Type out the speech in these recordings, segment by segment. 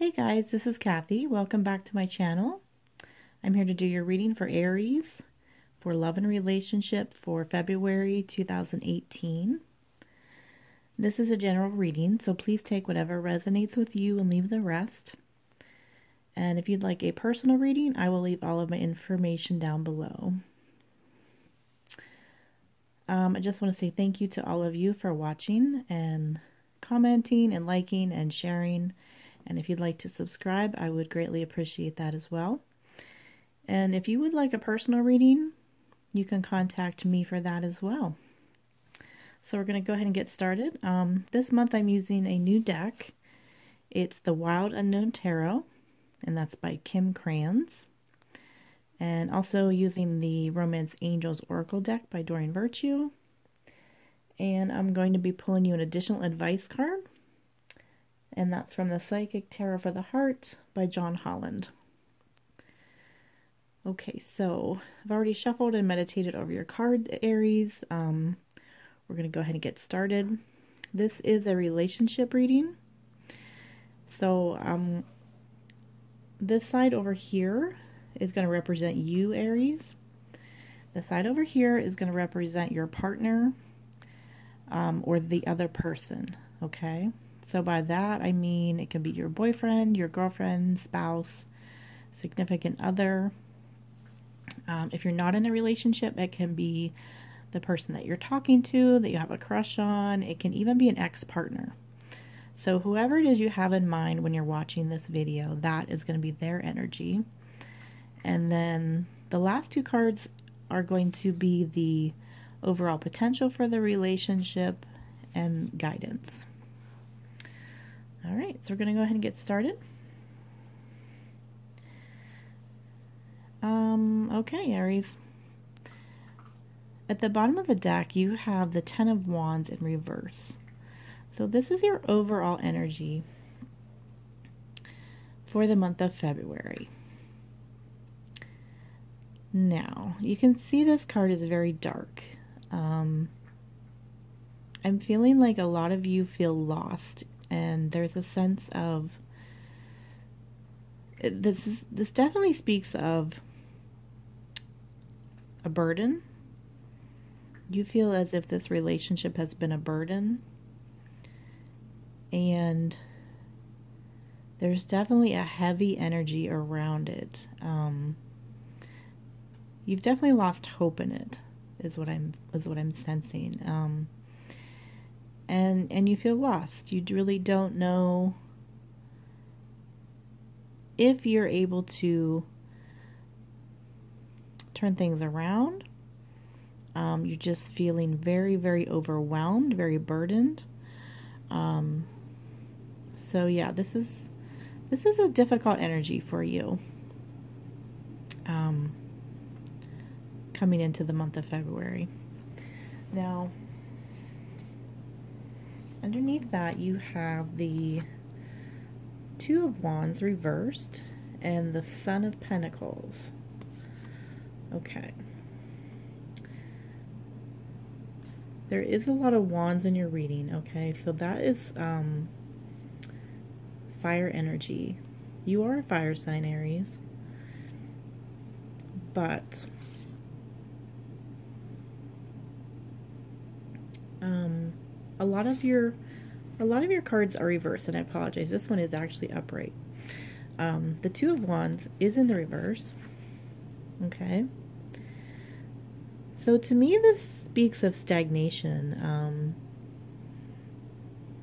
Hey guys, this is Kathy. Welcome back to my channel. I'm here to do your reading for Aries for love and relationship for February 2018. This is a general reading, so please take whatever resonates with you and leave the rest. And if you'd like a personal reading, I will leave all of my information down below. I just want to say thank you to all of you for watching and commenting and liking and sharing. And if you'd like to subscribe, I would greatly appreciate that as well. And if you would like a personal reading, you can contact me for that as well. So we're going to go ahead and get started. This month I'm using a new deck. It's the Wild Unknown Tarot, and that's by Kim Kranz. And also using the Romance Angels Oracle deck by Doreen Virtue. And I'm going to be pulling you an additional advice card. And that's from the Psychic Tarot for the Heart by John Holland. Okay, so I've already shuffled and meditated over your card, Aries. We're going to go ahead and get started. This is a relationship reading. So this side over here is going to represent you, Aries. The side over here is going to represent your partner or the other person, okay? So by that, I mean it can be your boyfriend, your girlfriend, spouse, significant other. If you're not in a relationship, it can be the person that you're talking to, that you have a crush on. It can even be an ex-partner. So whoever it is you have in mind when you're watching this video, that is going to be their energy. And then the last two cards are going to be the overall potential for the relationship and guidance. All right, so we're going to go ahead and get started. Okay, Aries. At the bottom of the deck, you have the Ten of Wands in reverse. So this is your overall energy for the month of February. Now, you can see this card is very dark. I'm feeling like a lot of you feel lost. And there's a sense of, this definitely speaks of a burden. You feel as if this relationship has been a burden. And there's definitely a heavy energy around it. You've definitely lost hope in it, is what I'm sensing. And you feel lost. You really don't know if you're able to turn things around. You're just feeling very, very overwhelmed, very burdened. So yeah, this is a difficult energy for you. Coming into the month of February. Now, underneath that, you have the Two of Wands reversed and the Sun of Pentacles. Okay. There is a lot of wands in your reading, okay? So that is fire energy. You are a fire sign, Aries. But a lot of your cards are reversed, and I apologize. This one is actually upright. The Two of Wands is in the reverse. Okay. So to me, this speaks of stagnation.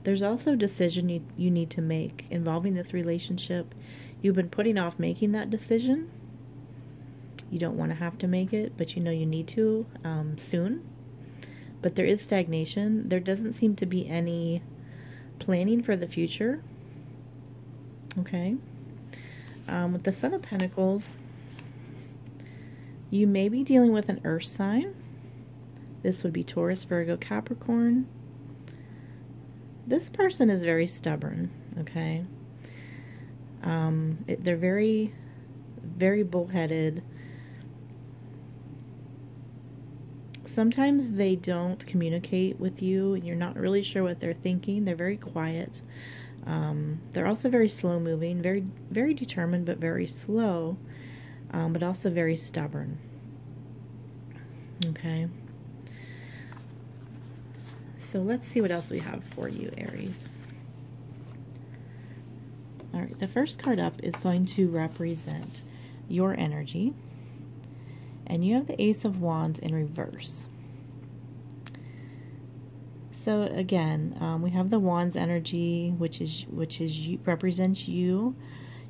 There's also a decision you need to make involving this relationship. You've been putting off making that decision. You don't want to have to make it, but you know you need to soon. But there is stagnation. There doesn't seem to be any planning for the future. Okay. With the Sun of Pentacles, you may be dealing with an earth sign. This would be Taurus, Virgo, Capricorn. This person is very stubborn, okay? They're very, very bullheaded. Sometimes they don't communicate with you, and you're not really sure what they're thinking. They're very quiet. They're also very slow moving, very, very determined, but very slow, but also very stubborn. Okay. So let's see what else we have for you, Aries. All right, the first card up is going to represent your energy, and you have the Ace of Wands in reverse. So again, we have the Wands energy, which represents you.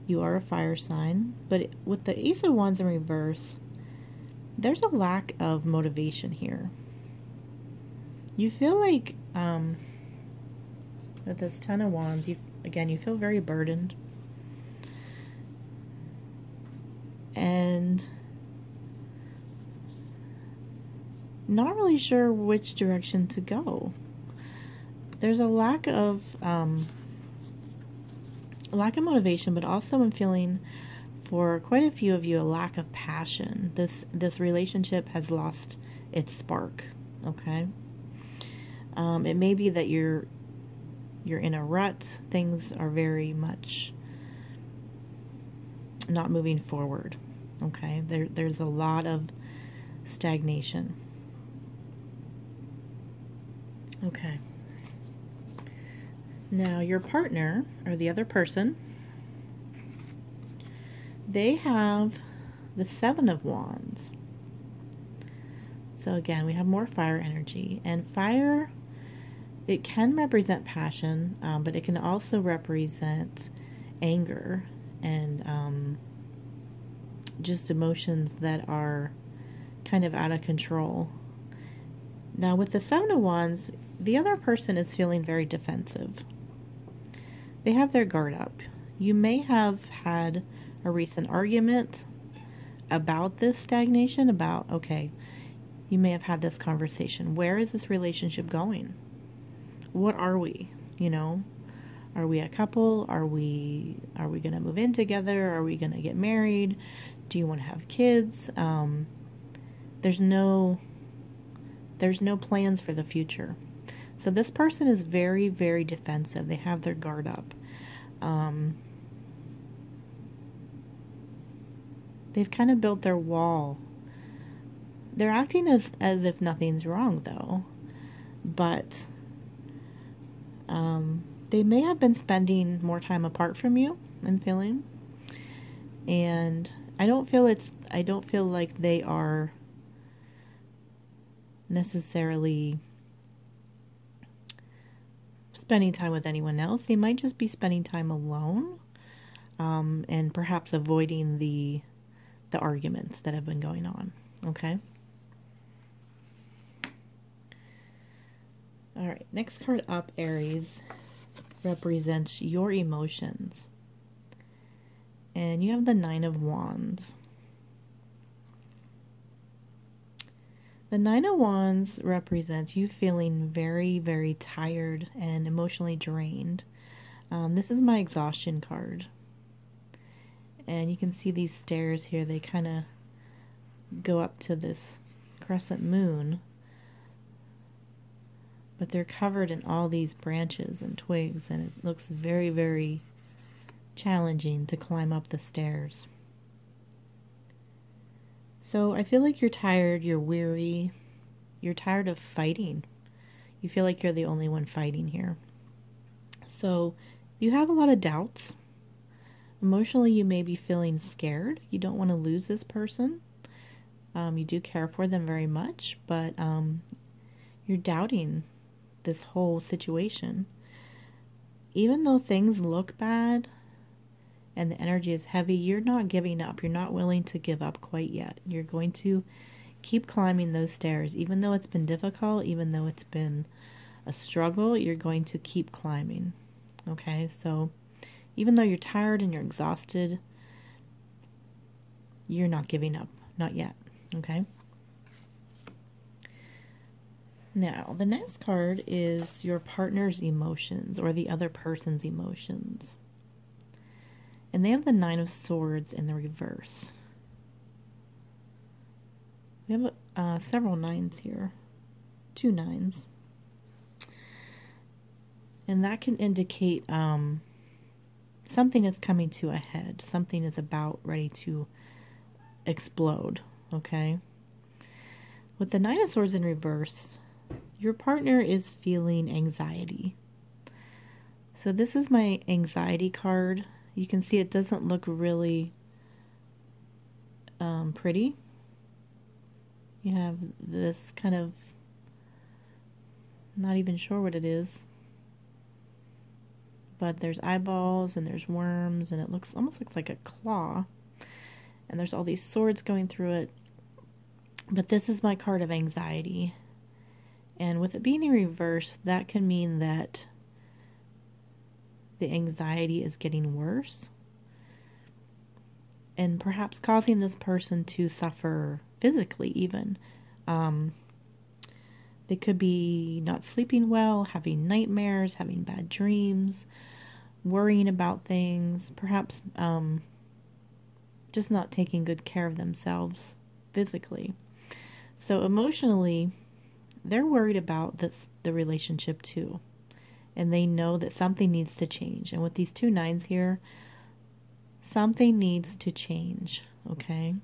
You are a fire sign, but with the Ace of Wands in reverse, there's a lack of motivation here. You feel like with this Ten of Wands, you feel very burdened, and not really sure which direction to go. There's a lack of motivation, but also I'm feeling for quite a few of you a lack of passion. This relationship has lost its spark. Okay, it may be that you're in a rut. Things are very much not moving forward. Okay, there's a lot of stagnation. Okay. Now, your partner, or the other person, they have the Seven of Wands. So again, we have more fire energy. And fire, it can represent passion, but it can also represent anger and just emotions that are kind of out of control. Now, with the Seven of Wands, the other person is feeling very defensive. They have their guard up. You may have had a recent argument about this stagnation, you may have had this conversation. Where is this relationship going? What are we? Are we a couple? Are we going to move in together? Are we going to get married? Do you want to have kids? There's no plans for the future. So this person is very, very defensive. They have their guard up. They've kind of built their wall. They're acting as if nothing's wrong, though. But they may have been spending more time apart from you, I'm feeling. And I don't feel like they are necessarily spending time with anyone else. They might just be spending time alone, and perhaps avoiding the arguments that have been going on. Okay. All right. Next card up, Aries, represents your emotions, and you have the Nine of Wands. The Nine of Wands represents you feeling very, very tired and emotionally drained. This is my exhaustion card. And you can see these stairs here. They kind of go up to this crescent moon. But they're covered in all these branches and twigs. And it looks very, very challenging to climb up the stairs. So I feel like you're tired, you're weary, you're tired of fighting. You feel like you're the only one fighting here. So you have a lot of doubts. Emotionally, you may be feeling scared. You don't want to lose this person. You do care for them very much, but you're doubting this whole situation. Even though things look bad, and the energy is heavy, you're not giving up. You're not willing to give up quite yet. You're going to keep climbing those stairs. Even though it's been difficult, even though it's been a struggle, you're going to keep climbing. Okay, so even though you're tired and you're exhausted, you're not giving up. Not yet. Okay? Now, the next card is your partner's emotions, or the other person's emotions. And they have the Nine of Swords in the reverse. We have several nines here. 2 nines. And that can indicate something is coming to a head. Something is about ready to explode, okay? With the Nine of Swords in reverse, your partner is feeling anxiety. So this is my anxiety card. You can see it doesn't look really pretty. You have this kind of, not even sure what it is, but there's eyeballs and there's worms, and it almost looks like a claw, and there's all these swords going through it. But this is my card of anxiety, and with it being in reverse, that can mean that the anxiety is getting worse and perhaps causing this person to suffer physically even. They could be not sleeping well, having nightmares, having bad dreams, worrying about things, perhaps just not taking good care of themselves physically. So emotionally, they're worried about the relationship too. And they know that something needs to change. And with these two nines here, something needs to change, okay?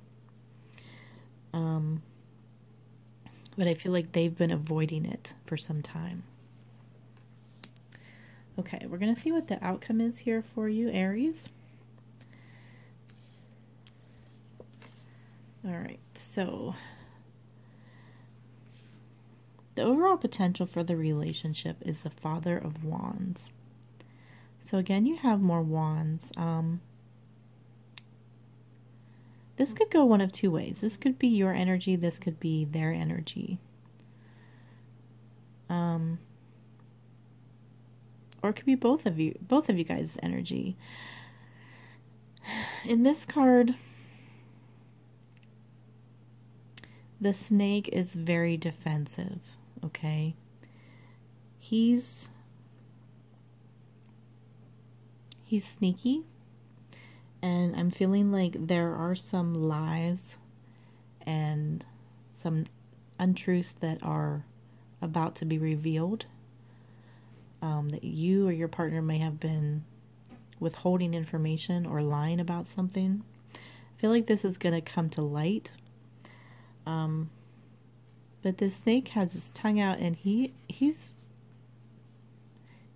But I feel like they've been avoiding it for some time. Okay, we're going to see what the outcome is here for you, Aries. All right, so the overall potential for the relationship is the Father of Wands. So again, you have more wands. This could go one of two ways. This could be your energy. This could be their energy. Or it could be both of you guys' energy. In this card, the snake is very defensive, okay? He's sneaky. And I'm feeling like there are some lies and some untruths that are about to be revealed, that you or your partner may have been withholding information or lying about something. I feel like this is going to come to light. But this snake has his tongue out, and he's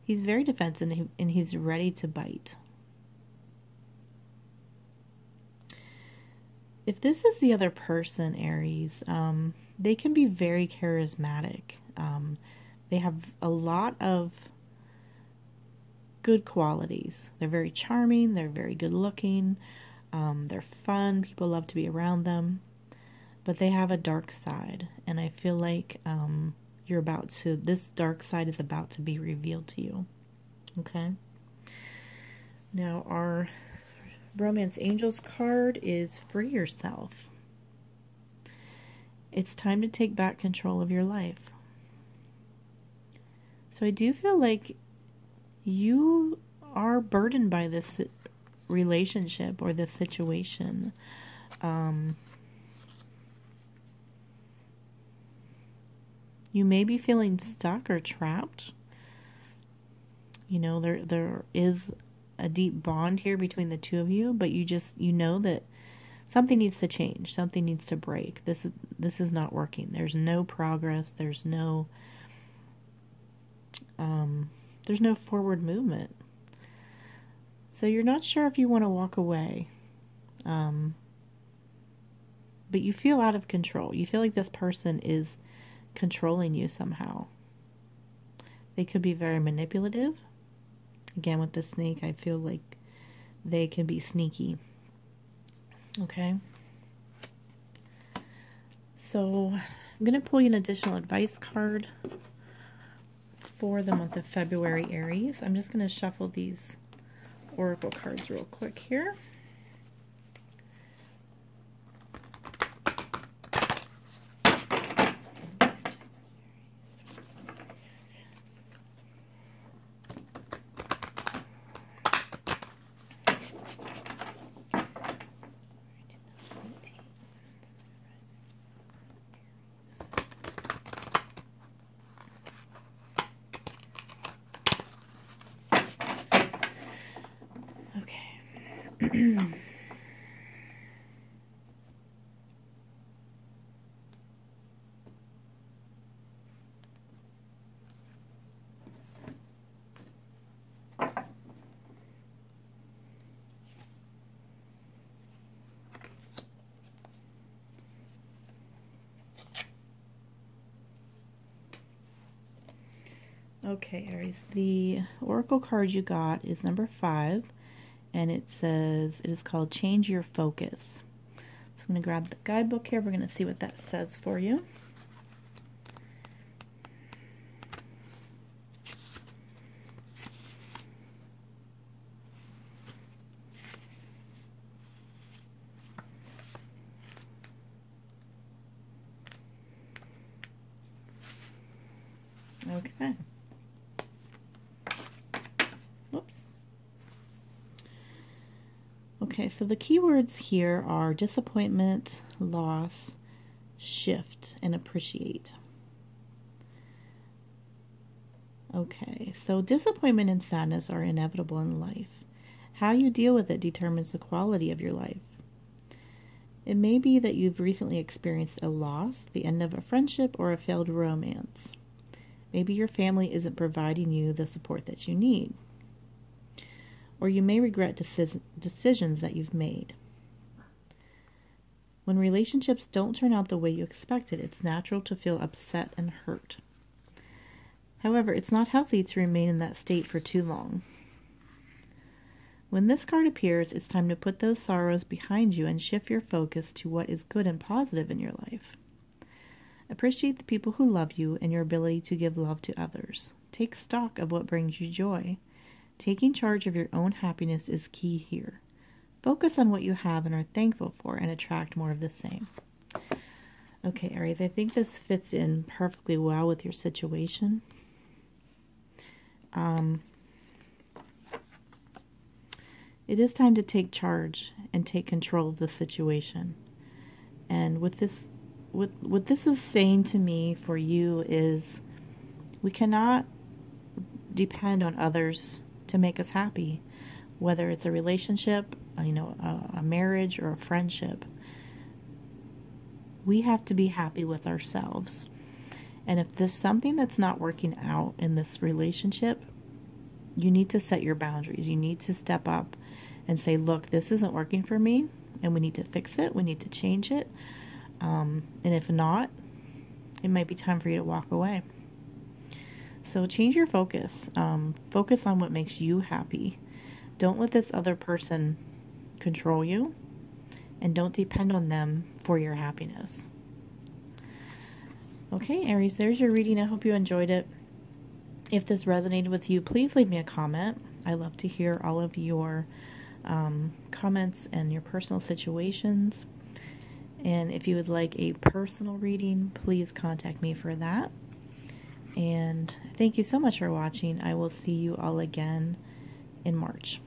very defensive, and he's ready to bite. If this is the other person, Aries, they can be very charismatic. They have a lot of good qualities. They're very charming. They're very good looking. They're fun. People love to be around them. But they have a dark side. And I feel like this dark side is about to be revealed to you. Okay? Now, our Romance Angels card is Free Yourself. It's time to take back control of your life. So I do feel like you are burdened by this relationship or this situation. You may be feeling stuck or trapped. You know, there is a deep bond here between the two of you, but you know that something needs to change. Something needs to break. This is not working. There's no progress. There's no forward movement. So you're not sure if you want to walk away. But you feel out of control. You feel like this person is controlling you somehow. They could be very manipulative. Again, with the snake, I feel like they can be sneaky. Okay. So I'm going to pull you an additional advice card for the month of February, Aries. I'm just going to shuffle these oracle cards real quick here. Okay, Aries, the oracle card you got is number 5, and it says it is called Change Your Focus. So I'm going to grab the guidebook here. We're going to see what that says for you. Okay. Whoops. Okay, so the keywords here are disappointment, loss, shift, and appreciate. Okay, so disappointment and sadness are inevitable in life. How you deal with it determines the quality of your life. It may be that you've recently experienced a loss, the end of a friendship, or a failed romance. Maybe your family isn't providing you the support that you need. Or you may regret decisions that you've made. When relationships don't turn out the way you expected, it's natural to feel upset and hurt. However, it's not healthy to remain in that state for too long. When this card appears, it's time to put those sorrows behind you and shift your focus to what is good and positive in your life. Appreciate the people who love you and your ability to give love to others. Take stock of what brings you joy. Taking charge of your own happiness is key here. Focus on what you have and are thankful for and attract more of the same. Okay, Aries, I think this fits in perfectly well with your situation. It is time to take charge and take control of the situation. And what this is saying to me for you is we cannot depend on others to make us happy, whether it's a relationship, a marriage, or a friendship. We have to be happy with ourselves. And if there's something that's not working out in this relationship, you need to set your boundaries. You need to step up and say, look, this isn't working for me, and we need to fix it. We need to change it. And if not, it might be time for you to walk away. So change your focus. Focus on what makes you happy. Don't let this other person control you, and don't depend on them for your happiness. Okay, Aries, there's your reading. I hope you enjoyed it. If this resonated with you, please leave me a comment. I love to hear all of your comments and your personal situations. And if you would like a personal reading, please contact me for that. And thank you so much for watching. I will see you all again in March.